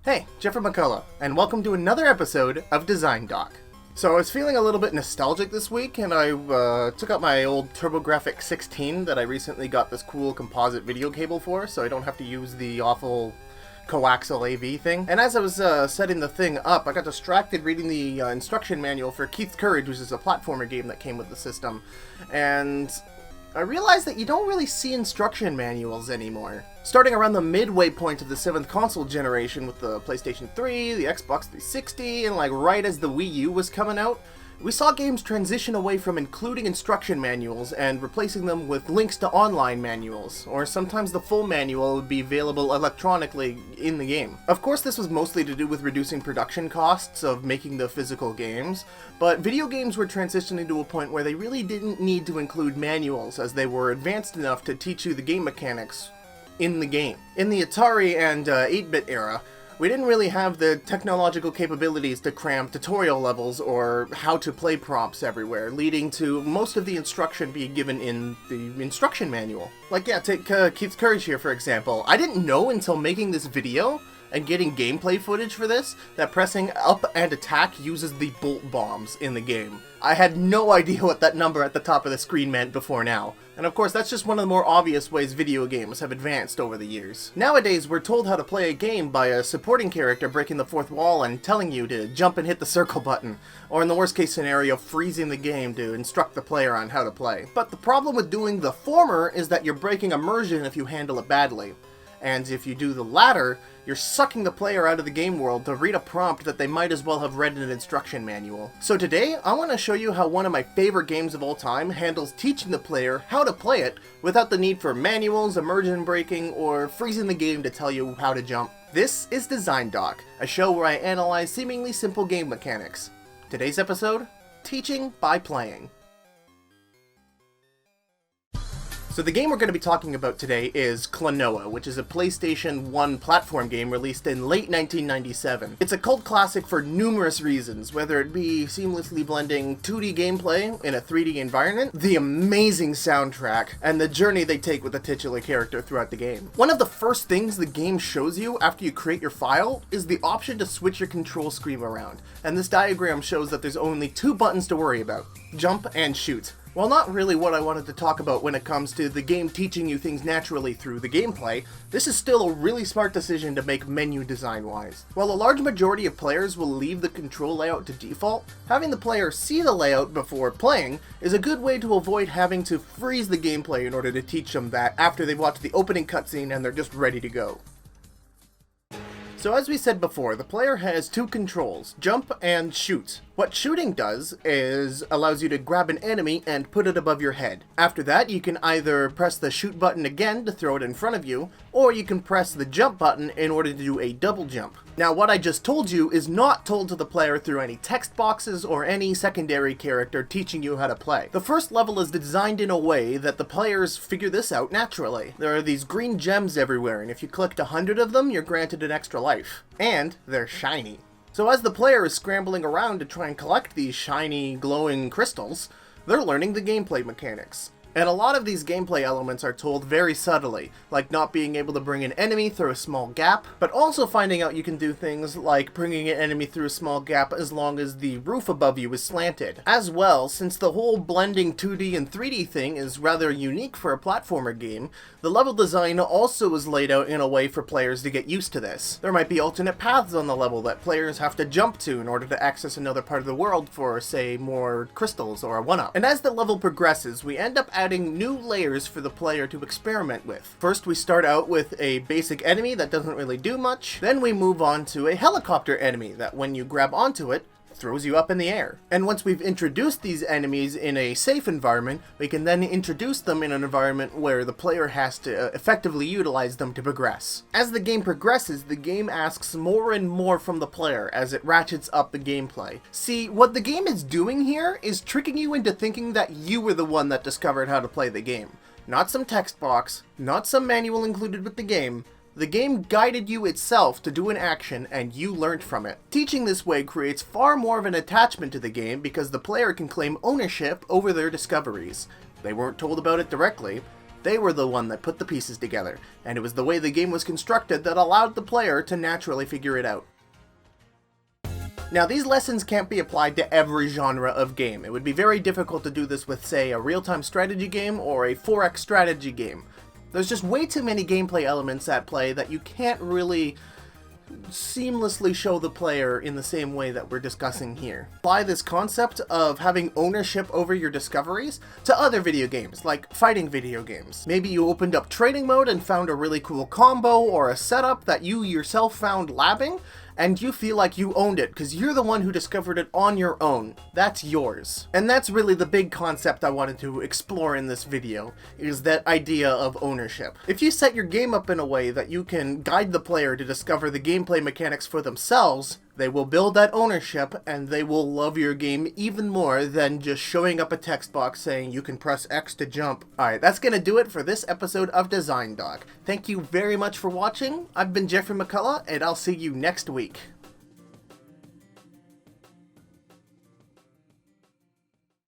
Hey, Geoffrey and welcome to another episode of Design Doc. So I was feeling a little bit nostalgic this week, and I took out my old TurboGrafx 16 that I recently got this cool composite video cable for, so I don't have to use the awful coaxial AV thing. And as I was setting the thing up, I got distracted reading the instruction manual for Keith's Courage, which is a platformer game that came with the system. And I realized that you don't really see instruction manuals anymore. Starting around the midway point of the 7th console generation with the PlayStation 3, the Xbox 360, and right as the Wii U was coming out, we saw games transition away from including instruction manuals and replacing them with links to online manuals, or sometimes the full manual would be available electronically in the game. Of course, this was mostly to do with reducing production costs of making the physical games, but video games were transitioning to a point where they really didn't need to include manuals, as they were advanced enough to teach you the game mechanics in the game. In the Atari and 8-bit era, we didn't really have the technological capabilities to cram tutorial levels or how-to-play prompts everywhere, leading to most of the instruction being given in the instruction manual. Take Keith's Courage here, for example. I didn't know until making this video and getting gameplay footage for this that pressing up and attack uses the bolt bombs in the game. I had no idea what that number at the top of the screen meant before now. And of course, that's just one of the more obvious ways video games have advanced over the years. Nowadays, we're told how to play a game by a supporting character breaking the fourth wall and telling you to jump and hit the circle button, or in the worst case scenario, freezing the game to instruct the player on how to play. But the problem with doing the former is that you're breaking immersion if you handle it badly. And if you do the latter, you're sucking the player out of the game world to read a prompt that they might as well have read in an instruction manual. So today, I want to show you how one of my favorite games of all time handles teaching the player how to play it without the need for manuals, immersion breaking, or freezing the game to tell you how to jump. This is Design Doc, a show where I analyze seemingly simple game mechanics. Today's episode, Teaching by Playing. So the game we're going to be talking about today is Klonoa, which is a PlayStation 1 platform game released in late 1997. It's a cult classic for numerous reasons, whether it be seamlessly blending 2D gameplay in a 3D environment, the amazing soundtrack, and the journey they take with the titular character throughout the game. One of the first things the game shows you after you create your file is the option to switch your control scheme around, and this diagram shows that there's only two buttons to worry about: jump and shoot. While not really what I wanted to talk about when it comes to the game teaching you things naturally through the gameplay, this is still a really smart decision to make menu design-wise. While a large majority of players will leave the control layout to default, having the player see the layout before playing is a good way to avoid having to freeze the gameplay in order to teach them that after they've watched the opening cutscene and they're just ready to go. So as we said before, the player has two controls, jump and shoot. What shooting does is allows you to grab an enemy and put it above your head. After that, you can either press the shoot button again to throw it in front of you, or you can press the jump button in order to do a double jump. Now, what I just told you is not told to the player through any text boxes or any secondary character teaching you how to play. The first level is designed in a way that the players figure this out naturally. There are these green gems everywhere, and if you collect 100 of them, you're granted an extra life. And they're shiny. So as the player is scrambling around to try and collect these shiny, glowing crystals, they're learning the gameplay mechanics. And a lot of these gameplay elements are told very subtly, like not being able to bring an enemy through a small gap, but also finding out you can do things like bringing an enemy through a small gap as long as the roof above you is slanted. As well, since the whole blending 2D and 3D thing is rather unique for a platformer game, the level design also is laid out in a way for players to get used to this. There might be alternate paths on the level that players have to jump to in order to access another part of the world for, say, more crystals or a 1-up. And as the level progresses, we end up adding new layers for the player to experiment with. First, we start out with a basic enemy that doesn't really do much. Then we move on to a helicopter enemy that when you grab onto it, throws you up in the air. And once we've introduced these enemies in a safe environment, we can then introduce them in an environment where the player has to effectively utilize them to progress. As the game progresses, the game asks more and more from the player as it ratchets up the gameplay. See, what the game is doing here is tricking you into thinking that you were the one that discovered how to play the game. Not some text box, not some manual included with the game. The game guided you itself to do an action and you learned from it. Teaching this way creates far more of an attachment to the game because the player can claim ownership over their discoveries. They weren't told about it directly, They were the one that put the pieces together, and it was the way the game was constructed that allowed the player to naturally figure it out. Now, these lessons can't be applied to every genre of game. It would be very difficult to do this with, say, a real-time strategy game or a 4X strategy game. There's just way too many gameplay elements at play that you can't really seamlessly show the player in the same way that we're discussing here. Apply this concept of having ownership over your discoveries to other video games, like fighting video games. Maybe you opened up training mode and found a really cool combo or a setup that you yourself found labbing, and you feel like you owned it because you're the one who discovered it on your own. That's yours. And that's really the big concept I wanted to explore in this video, is that idea of ownership. If you set your game up in a way that you can guide the player to discover the gameplay mechanics for themselves, they will build that ownership and they will love your game even more than just showing up a text box saying you can press X to jump. Alright, that's gonna do it for this episode of Design Doc. Thank you very much for watching. I've been Geoffrey McCullough, and I'll see you next week.